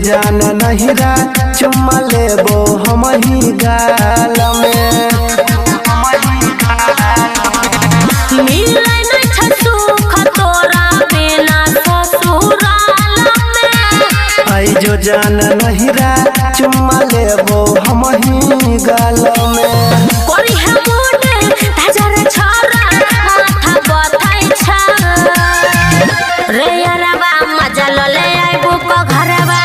जान नहिरा चुम्मा लेबो हम ही गाल में मिले न सुख तोरा बिना ससुराल में आई जो जान नहिरा चुम्मा लेबो हम ही गाल में कोरी है मोटे ताजर छोरा माथा बथाई छ रे यारबा मजा ले आइबो को घरबा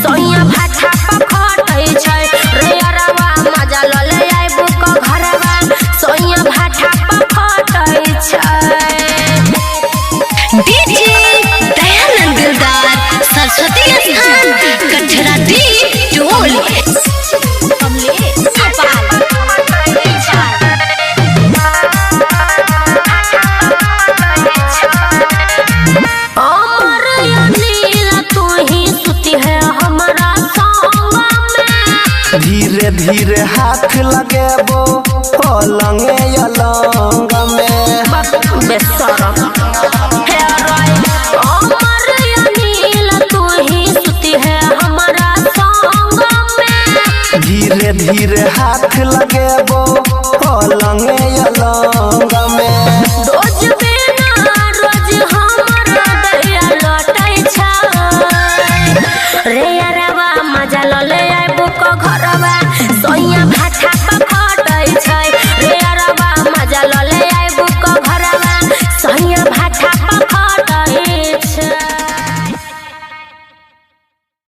सोइया भाठा पखटै छै रे यारबा मजा ले आइबो को घरबा सोइया भाठा पखटै छै। डीजे दयानंद दिलदार सरस्वती स्थान कठरा दी टोल अमर अनिल तू ही सुती है हमारा संग में धीरे धीरे हाथ लगेबो पलंगे अलंग में बेसरम हे राय अमर अनिल तू ही सुती है हमारा संग में धीरे धीरे हाथ लगेबो पलंगे अलंग में रोज बिना रोज हमारा दया लौटै छ रे यारबा मजा ले आइबो को घर